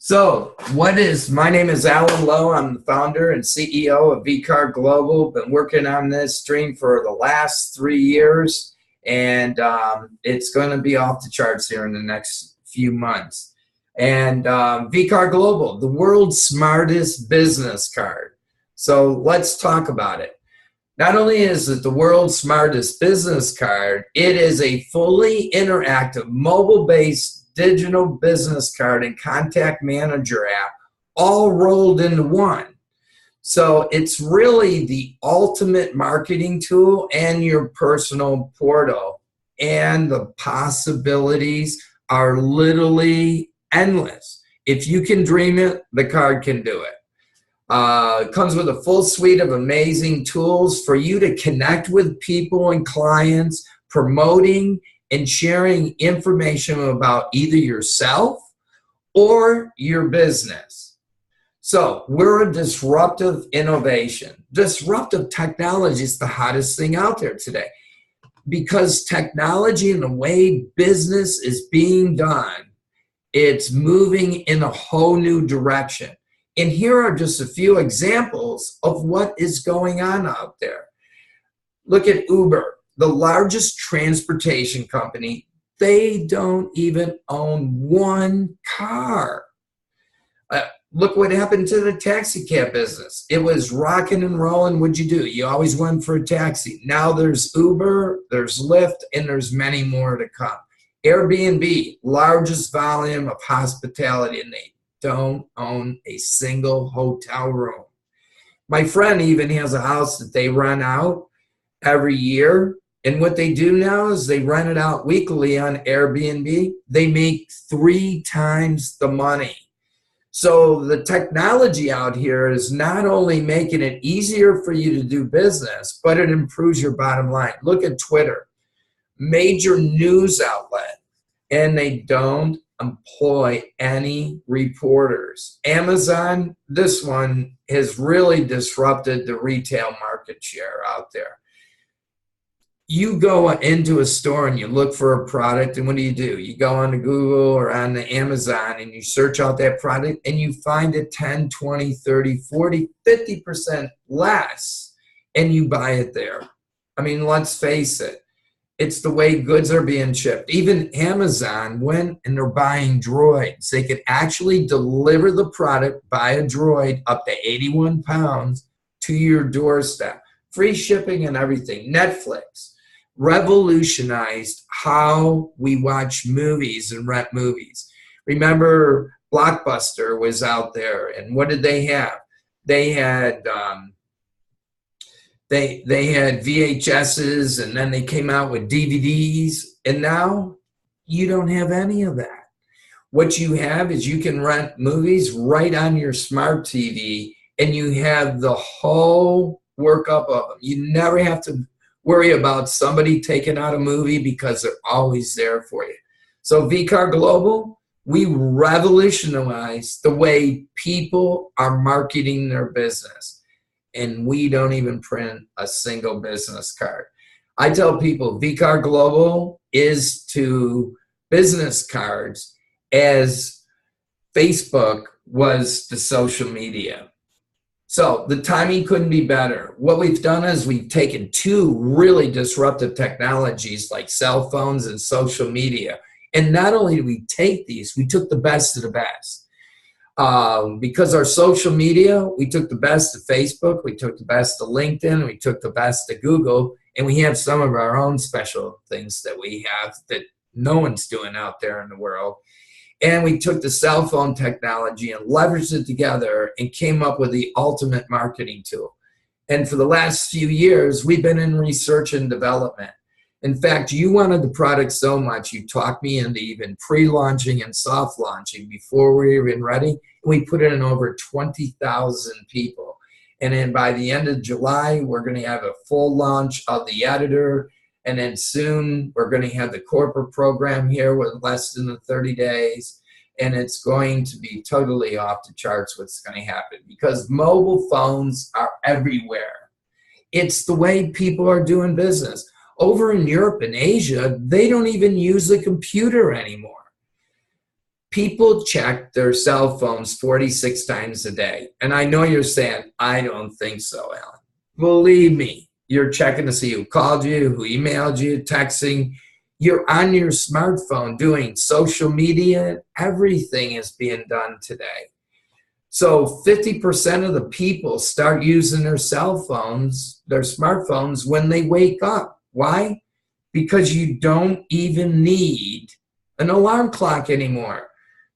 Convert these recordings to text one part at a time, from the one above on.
So, my name is Alan Lowe. I'm the founder and CEO of vCard Global. Been working on this stream for the last 3 years, and it's going to be off the charts here in the next few months. And vCard Global, the world's smartest business card. So let's talk about it. Not only is it the world's smartest business card, it is a fully interactive, mobile-based digital business card and contact manager app all rolled into one. So it's really the ultimate marketing tool and your personal portal. And the possibilities are literally endless. If you can dream it, the card can do it. It comes with a full suite of amazing tools for you to connect with people and clients, promoting and sharing information about either yourself or your business. So we're a disruptive innovation. Disruptive technology is the hottest thing out there today because technology and the way business is being done, it's moving in a whole new direction. And here are just a few examples of what is going on out there. Look at Uber, the largest transportation company. They don't even own one car. Look what happened to the taxi cab business. It was rocking and rolling. What'd you do? You always went for a taxi. Now there's Uber, there's Lyft, and there's many more to come. Airbnb, largest volume of hospitality, and they don't own a single hotel room. My friend even has a house that they rent out every year. And what they do now is they rent it out weekly on Airbnb. They make 3 times the money. So the technology out here is not only making it easier for you to do business, but it improves your bottom line. Look at Twitter, major news outlet, and they don't employ any reporters. Amazon, this one has really disrupted the retail market share out there. You go into a store and you look for a product, and what do? You go on to Google or on the Amazon and you search out that product and you find it 10, 20, 30, 40, 50% less, and you buy it there. I mean, let's face it. It's the way goods are being shipped. Even Amazon went and they're buying droids. They could actually deliver the product by a droid up to 81 pounds to your doorstep. Free shipping and everything. Netflix revolutionized how we watch movies and rent movies. Remember, Blockbuster was out there, and what did they have? They had they had VHSs, and then they came out with DVDs, and now you don't have any of that. What you have is you can rent movies right on your smart TV, and you have the whole workup of them. You never have to worry about somebody taking out a movie because they're always there for you. So vCard Global, we revolutionized the way people are marketing their business. And we don't even print a single business card. I tell people vCard Global is to business cards as Facebook was to social media. So the timing couldn't be better. What we've done is we've taken 2 really disruptive technologies like cell phones and social media. And not only did we take these, we took the best of the best. Because our social media, we took the best of Facebook, we took the best of LinkedIn, we took the best of Google, and we have some of our own special things that we have that no one's doing out there in the world. And we took the cell phone technology and leveraged it together and came up with the ultimate marketing tool. And for the last few years, we've been in research and development. In fact, you wanted the product so much, you talked me into even pre-launching and soft launching before we were even ready. We put it in over 20,000 people. And then by the end of July, we're going to have a full launch of the editor. And then soon we're going to have the corporate program here with less than 30 days. And it's going to be totally off the charts what's going to happen because mobile phones are everywhere. It's the way people are doing business. Over in Europe and Asia, they don't even use a computer anymore. People check their cell phones 46 times a day. And I know you're saying, I don't think so, Alan. Believe me, you're checking to see who called you, who emailed you, texting. You're on your smartphone doing social media. Everything is being done today. So 50% of the people start using their cell phones, their smartphones, when they wake up. Why? Because you don't even need an alarm clock anymore.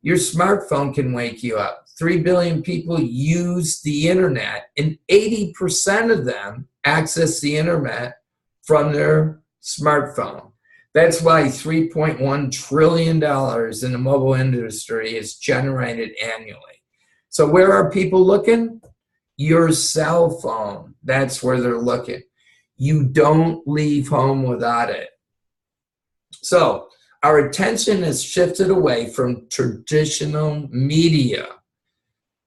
Your smartphone can wake you up. 3 billion people use the internet, and 80% of them access the internet from their smartphone. That's why $3.1 trillion in the mobile industry is generated annually. So where are people looking? Your cell phone. That's where they're looking. You don't leave home without it. So our attention has shifted away from traditional media.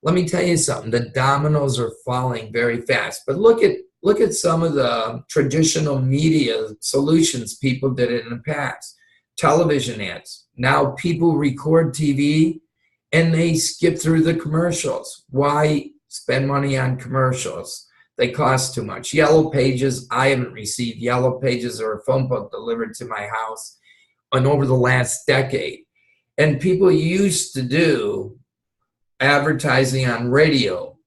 Let me tell you something. The dominoes are falling very fast. But look at some of the traditional media solutions people did in the past. Television ads. Now people record TV and they skip through the commercials. Why spend money on commercials? They cost too much. Yellow pages. I haven't received yellow pages or a phone book delivered to my house and over the last decade. And people used to do advertising on radio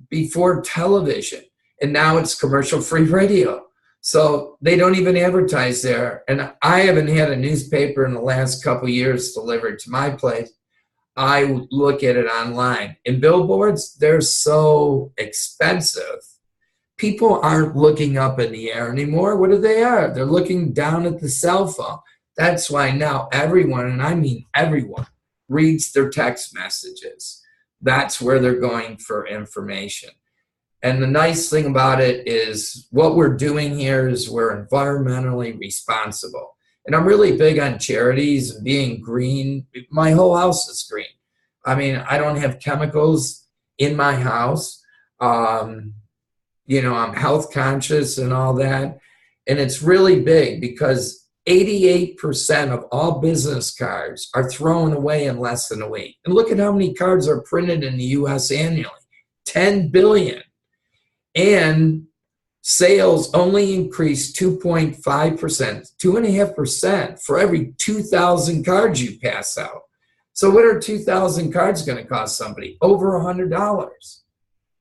before television, and now it's commercial-free radio. So they don't even advertise there. And I haven't had a newspaper in the last couple of years delivered to my place. I look at it online. And billboards, they're so expensive. People aren't looking up in the air anymore. What are they? They're looking down at the cell phone. That's why now everyone, and I mean everyone, reads their text messages. That's where they're going for information. And the nice thing about it is what we're doing here is we're environmentally responsible. And I'm really big on charities and being green. My whole house is green. I mean, I don't have chemicals in my house. You know, I'm health conscious and all that. And it's really big because 88% of all business cards are thrown away in less than a week. And look at how many cards are printed in the US annually. 10 billion. And sales only increased 2.5%, 2.5% for every 2,000 cards you pass out. So what are 2,000 cards going to cost somebody? Over $100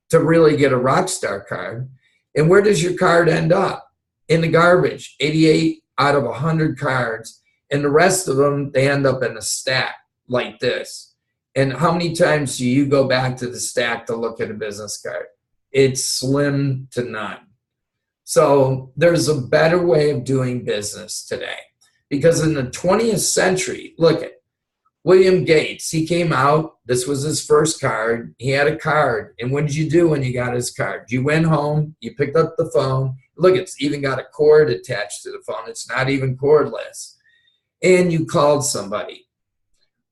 to really get a Rockstar card. And where does your card end up? In the garbage. 88 out of 100 cards. And the rest of them, they end up in a stack like this. And how many times do you go back to the stack to look at a business card? It's slim to none. So there's a better way of doing business today. Because in the 20th century, look at William Gates. He came out. This was his first card. He had a card. And what did you do when you got his card? You went home. You picked up the phone. Look, it's even got a cord attached to the phone. It's not even cordless. And you called somebody.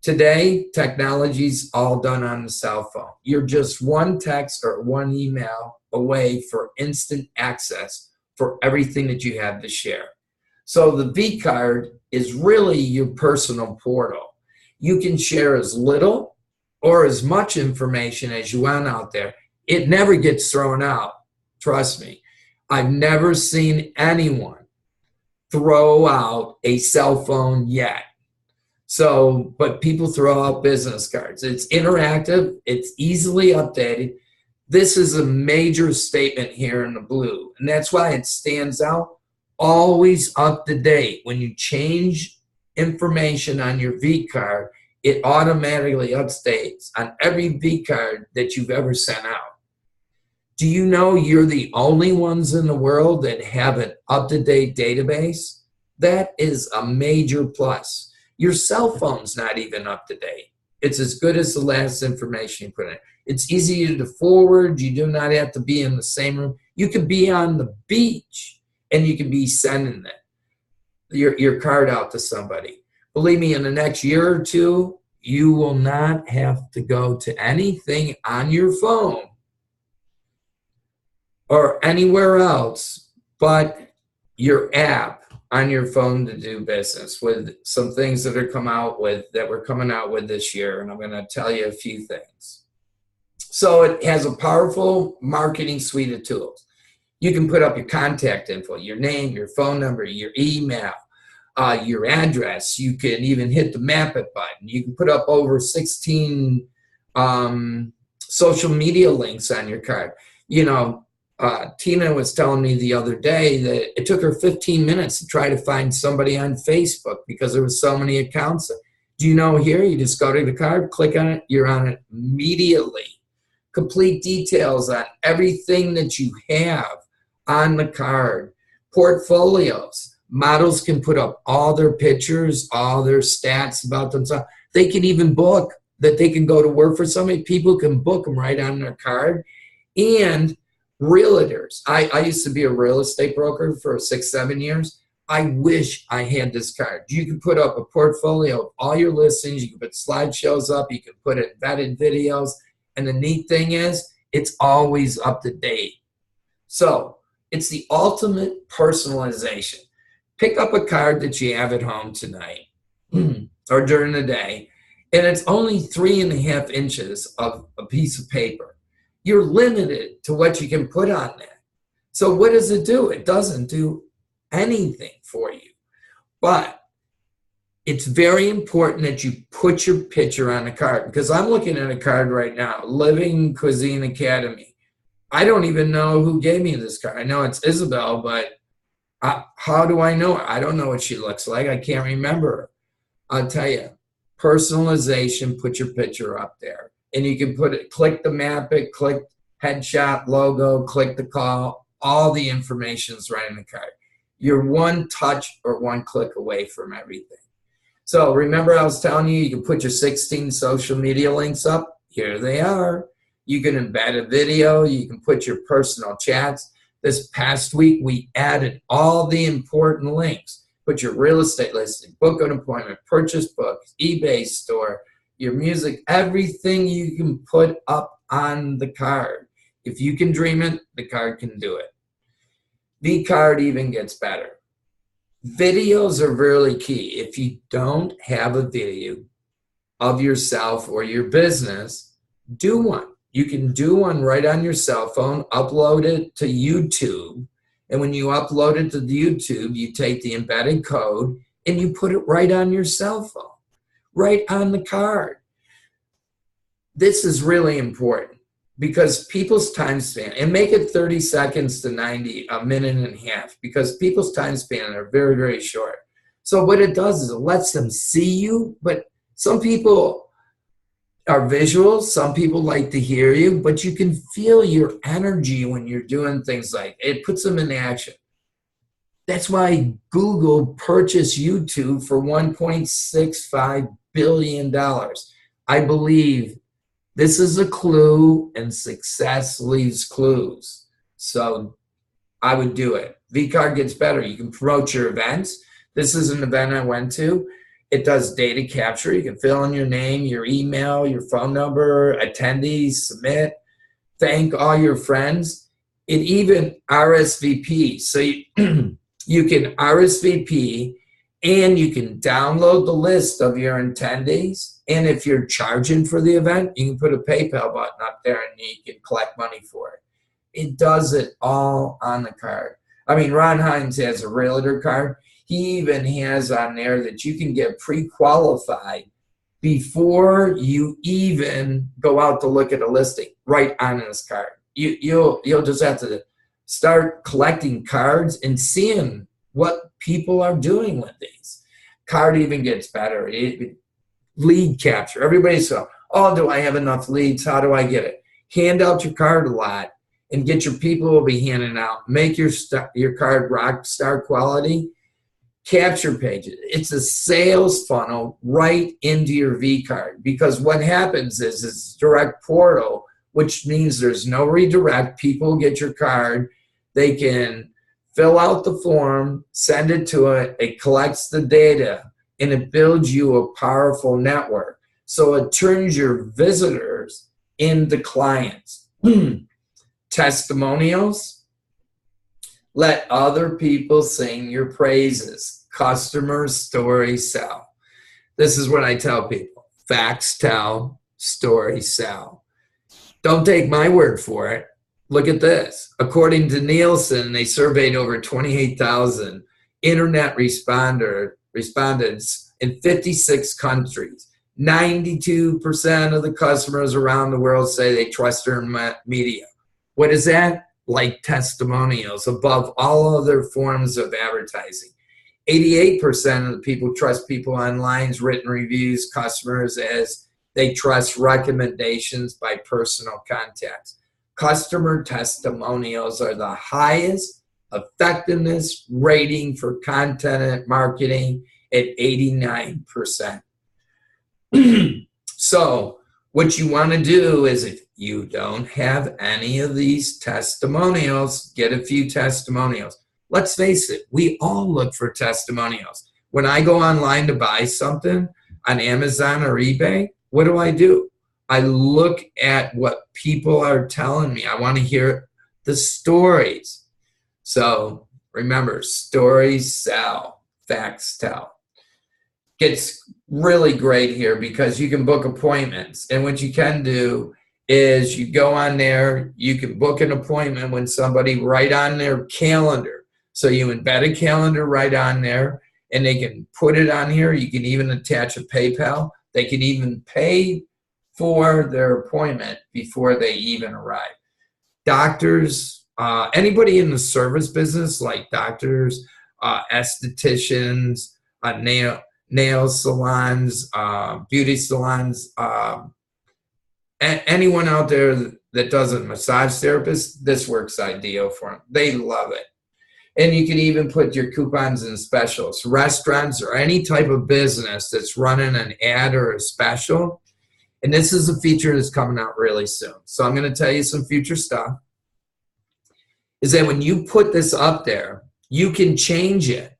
Today, technology's all done on the cell phone. You're just one text or one email away for instant access for everything that you have to share. So the vCard is really your personal portal. You can share as little or as much information as you want out there. It never gets thrown out. Trust me. I've never seen anyone throw out a cell phone yet. So, but people throw out business cards. It's interactive. It's easily updated. This is a major statement here in the blue. And that's why it stands out. Always up to date. When you change information on your vCard, it automatically updates on every vCard that you've ever sent out. Do you know you're the only ones in the world that have an up-to-date database? That is a major plus. Your cell phone's not even up to date. It's as good as the last information you put in. It's easier to forward. You do not have to be in the same room. You could be on the beach and you can be sending your card out to somebody. Believe me, in the next year or two, you will not have to go to anything on your phone or anywhere else but your app on your phone to do business with some things that we're coming out with this year, and I'm going to tell you a few things. So it has a powerful marketing suite of tools. You can put up your contact info, your name, your phone number, your email, your address. You can even hit the map it button. You can put up over 16 social media links on your card. You know, Tina was telling me the other day that it took her 15 minutes to try to find somebody on Facebook because there was so many accounts. Do you know here, you just go to the card, click on it, you're on it immediately. Complete details on everything that you have on the card. Portfolios. Models can put up all their pictures, all their stats about themselves. They can even book that they can go to work for somebody. People can book them right on their card. And realtors. I used to be a real estate broker for 6-7 years. I wish I had this card. You can put up a portfolio of all your listings. You can put slideshows up. You can put embedded videos. And the neat thing is, it's always up to date. So it's the ultimate personalization. Pick up a card that you have at home tonight or during the day, and it's only 3.5 inches of a piece of paper. You're limited to what you can put on that. So what does it do? It doesn't do anything for you. But it's very important that you put your picture on the card, because I'm looking at a card right now, Living Cuisine Academy. I don't even know who gave me this card. I know it's Isabel, but how do I know her? I don't know what she looks like. I can't remember her. I'll tell you, personalization, put your picture up there. And you can put it, click the map it, click headshot, logo, click the call. All the information's right in the card. You're one touch or one click away from everything. So remember I was telling you, you can put your 16 social media links up. Here they are. You can embed a video. You can put your personal chats. This past week, we added all the important links. Put your real estate listing, book an appointment, purchase books, eBay store, your music, everything you can put up on the card. If you can dream it, the card can do it. vCard even gets better. Videos are really key. If you don't have a video of yourself or your business, do one. You can do one right on your cell phone, upload it to YouTube, and when you upload it to YouTube, you take the embedded code and you put it right on your cell phone, right on the card. This is really important because people's time span, and make it 30 seconds to 90, a minute and a half, because people's time span are very, very short. So what it does is it lets them see you, but some people are visual, some people like to hear you, but you can feel your energy when you're doing things like it puts them in action. That's why Google purchased YouTube for $1.65 billion. I believe this is a clue, and success leaves clues. So I would do it. vCard gets better. You can promote your events. This is an event I went to. It does data capture. You can fill in your name, your email, your phone number, attendees, submit, thank all your friends. It even RSVP. So you, you can RSVP, and you can download the list of your attendees. And if you're charging for the event, you can put a PayPal button up there and you can collect money for it. It does it all on the card. I mean, Ron Hines has a realtor card. He even has on there that you can get pre-qualified before you even go out to look at a listing right on this card. You'll just have to start collecting cards and seeing what people are doing with these. Card even gets better. Lead capture. Everybody's going, oh, do I have enough leads? How do I get it? Hand out your card a lot and get your people will be handing out. Make your card rock star quality. Capture pages. It's a sales funnel right into your vCard, because what happens is it's direct portal, which means there's no redirect. People get your card. They can fill out the form, send it to it collects the data, and it builds you a powerful network. So it turns your visitors into clients. Testimonials. Let other people sing your praises. Customer stories sell. This is what I tell people. Facts tell, stories sell. Don't take my word for it. Look at this. According to Nielsen, they surveyed over 28,000 internet respondents in 56 countries. 92% of the customers around the world say they trust their media. What is that? Like testimonials above all other forms of advertising. 88% of the people trust people online's written reviews, customers, as they trust recommendations by personal contacts. Customer testimonials are the highest effectiveness rating for content marketing at 89%. So what you want to do is, if you don't have any of these testimonials, get a few testimonials. Let's face it, we all look for testimonials. When I go online to buy something on Amazon or eBay, what do? I look at what people are telling me. I want to hear the stories. So remember, stories sell, facts tell. Gets really great here because you can book appointments. And what you can do is you go on there, you can book an appointment with somebody right on their calendar. So you embed a calendar right on there, and they can put it on here. You can even attach a PayPal. They can even pay for their appointment before they even arrive. Doctors, anybody in the service business, like doctors, estheticians, nail salons, beauty salons, anyone out there that does a massage therapist, this works ideal for them. They love it. And you can even put your coupons and specials. Restaurants or any type of business that's running an ad or a special. And this is a feature that's coming out really soon. So I'm going to tell you some future stuff. Is that when you put this up there, you can change it.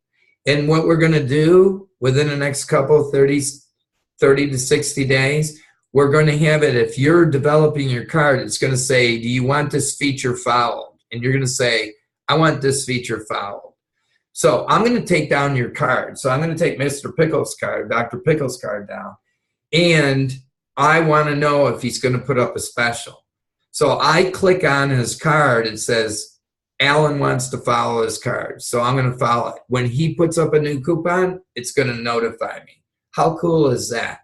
And what we're going to do within the next couple 30 to 60 days, we're going to have it. If you're developing your card, it's going to say, do you want this feature followed? And you're going to say, I want this feature followed. So I'm going to take down your card. So I'm going to take Mr. Pickles' card, Dr. Pickles' card down. And I want to know if he's going to put up a special. So I click on his card. It says, Alan wants to follow his card. So I'm going to follow it. When he puts up a new coupon, it's going to notify me. How cool is that?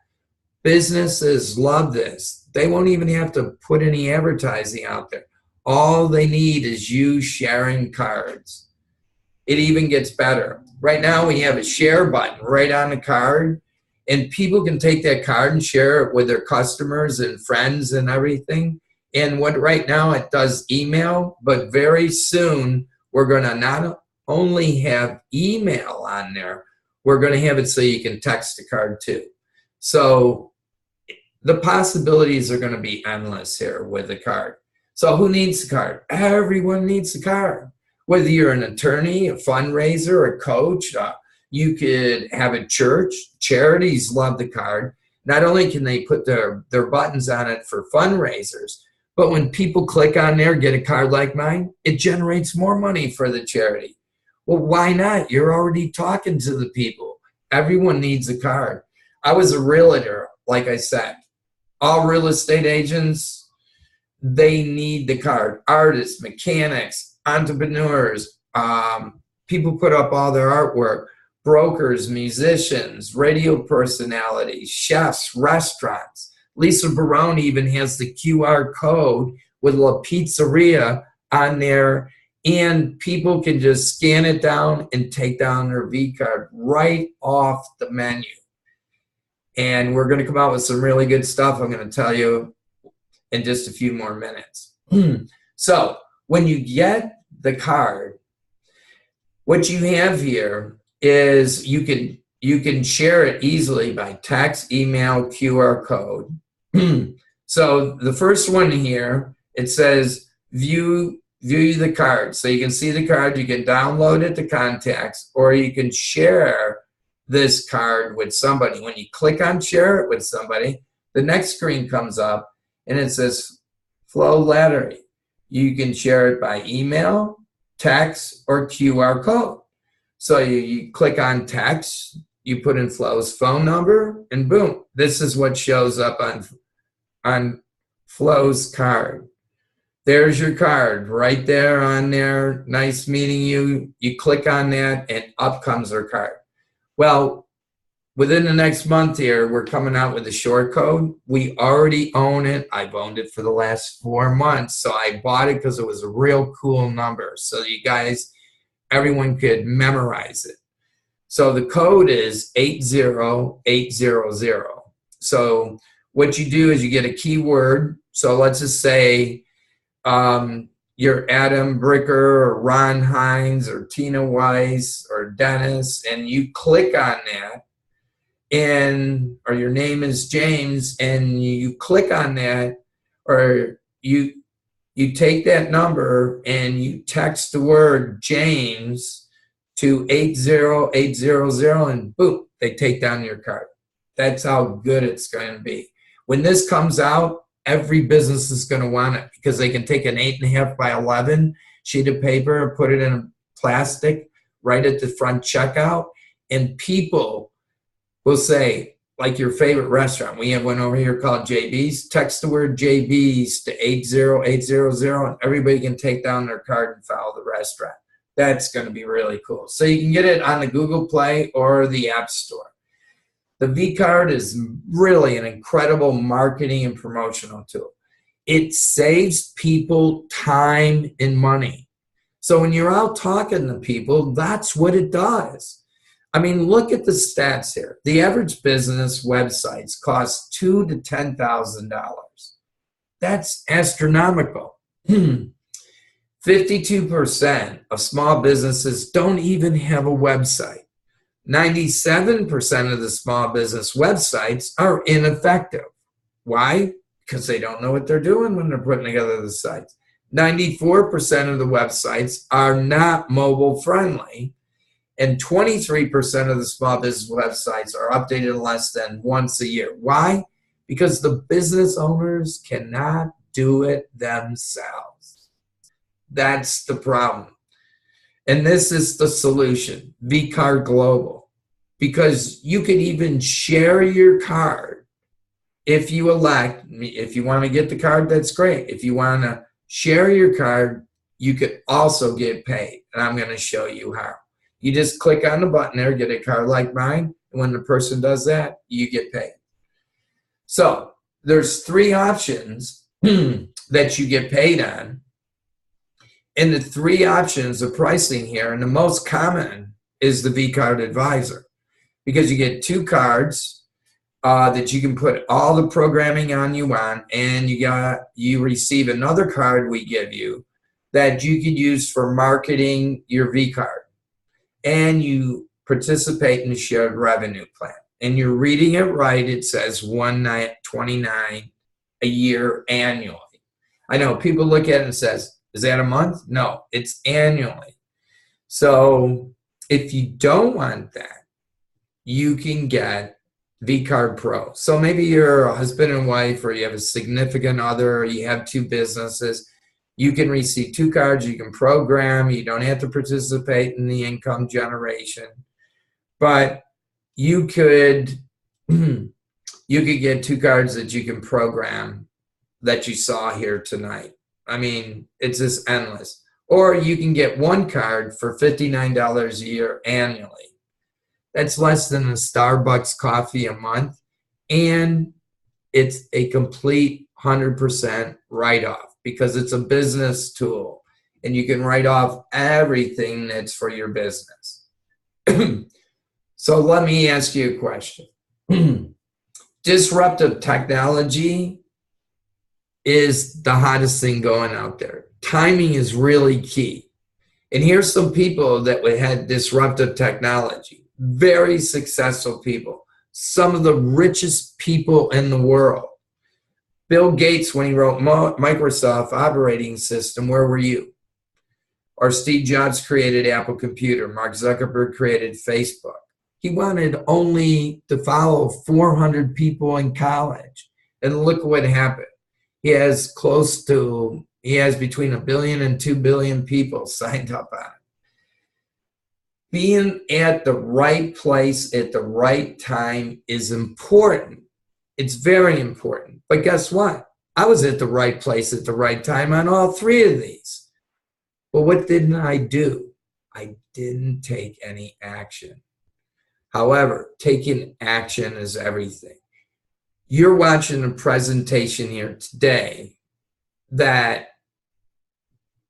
Businesses love this. They won't even have to put any advertising out there. All they need is you sharing cards. It even gets better. Right now we have a share button right on the card, and people can take that card and share it with their customers and friends and everything. And what right now it does email, but very soon we're going to not only have email on there, we're going to have it so you can text the card too. So the possibilities are going to be endless here with the card. So who needs the card? Everyone needs the card. Whether you're an attorney, a fundraiser, a coach, you could have a church. Charities love the card. Not only can they put their buttons on it for fundraisers, but when people click on there, get a card like mine, it generates more money for the charity. Well, why not? You're already talking to the people. Everyone needs a card. I was a realtor, like I said. All real estate agents, they need the card. Artists, mechanics, entrepreneurs, people put up all their artwork, brokers, musicians, radio personalities, chefs, restaurants. Lisa Barone even has the QR code with La Pizzeria on there, and people can just scan it down and take down their vCard right off the menu. And we're going to come out with some really good stuff I'm going to tell you in just a few more minutes. So when you get the card, what you have here is you can share it easily by text, email, QR code. So the first one here, it says view the card. So you can see the card, you can download it to contacts, or you can share this card with somebody. When you click on share it with somebody, the next screen comes up and it says flow lettering. You can share it by email, text, or QR code. So you click on text, you put in Flo's phone number, and boom, this is what shows up on Flo's card. There's your card right there on there. Nice meeting you. You click on that, and up comes her card. Well, within the next month here, we're coming out with a short code. We already own it. I've owned it for the last 4 months. So I bought it because it was a real cool number. So you guys, everyone could memorize it. So the code is 80800. So what you do is you get a keyword. So let's just say you're Adam Bricker or Ron Hines or Tina Weiss or Dennis, and you click on that, and or your name is James, and you click on that, or you take that number and you text the word James to 80800, and boom, they take down your card. That's how good it's going to be. When this comes out, every business is going to want it because they can take an 8.5 by 11 sheet of paper and put it in a plastic right at the front checkout, and people will say, like your favorite restaurant, we have one over here called JB's, text the word JB's to 80800, and everybody can take down their card and follow the restaurant. That's going to be really cool. So you can get it on the Google Play or the App Store. The vCard is really an incredible marketing and promotional tool. It saves people time and money. So when you're out talking to people, that's what it does. I mean, look at the stats here. The average business websites cost $2,000 to $10,000. That's astronomical. 52% of small businesses don't even have a website. 97% of the small business websites are ineffective. Why? Because they don't know what they're doing when they're putting together the sites. 94% of the websites are not mobile friendly, and 23% of the small business websites are updated less than once a year. Why? Because the business owners cannot do it themselves. That's the problem. And this is the solution, vCard Global, because you can even share your card if you elect. If you want to get the card, that's great. If you want to share your card, you could also get paid, and I'm going to show you how. You just click on the button there, get a card like mine, and when the person does that, you get paid. So there's 3 options that you get paid on. And the 3 options of pricing here, and the most common is the vCard Advisor, because you get 2 cards that you can put all the programming on you want, and you receive another card we give you that you could use for marketing your vCard, and you participate in the shared revenue plan. And you're reading it right. It says $129 a year annually. I know people look at it and says, is that a month? No, it's annually. So if you don't want that, you can get vCard Pro. So maybe you're a husband and wife, or you have a significant other, or you have 2 businesses. You can receive 2 cards. You can program. You don't have to participate in the income generation. But you could get 2 cards that you can program that you saw here tonight. I mean, it's just endless. Or you can get 1 card for $59 a year annually. That's less than a Starbucks coffee a month, and it's a complete 100% write-off because it's a business tool, and you can write off everything that's for your business. So let me ask you a question. Disruptive technology is the hottest thing going out there. Timing is really key. And here's some people that had disruptive technology. Very successful people. Some of the richest people in the world. Bill Gates, when he wrote Microsoft operating system, where were you? Or Steve Jobs created Apple Computer. Mark Zuckerberg created Facebook. He wanted only to follow 400 people in college. And look what happened. He has close to He has between 1 billion and 2 billion people signed up on it. Being at the right place at the right time is important. It's very important. But guess what? I was at the right place at the right time on all 3 of these. But what didn't I do? I didn't take any action. However, taking action is everything. You're watching a presentation here today that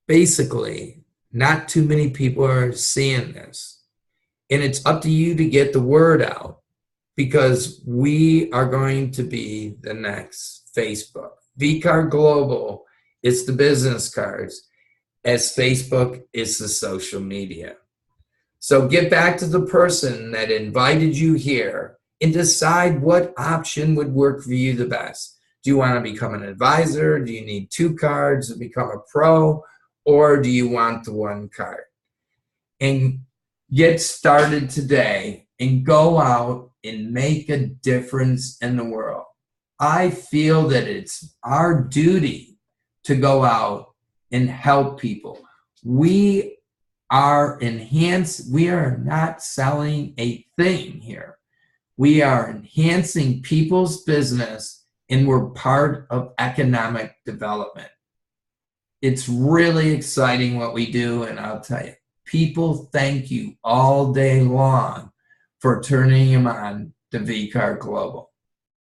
basically not too many people are seeing this. And it's up to you to get the word out, because we are going to be the next Facebook. vCard Global is the business cards, as Facebook is the social media. So get back to the person that invited you here and decide what option would work for you the best. Do you want to become an advisor? Do you need 2 cards to become a pro? Or do you want the 1 card? And get started today and go out and make a difference in the world. I feel that it's our duty to go out and help people. We are not selling a thing here. We are enhancing people's business, and we're part of economic development. It's really exciting what we do, and I'll tell you, people thank you all day long for turning them on to vCard Global.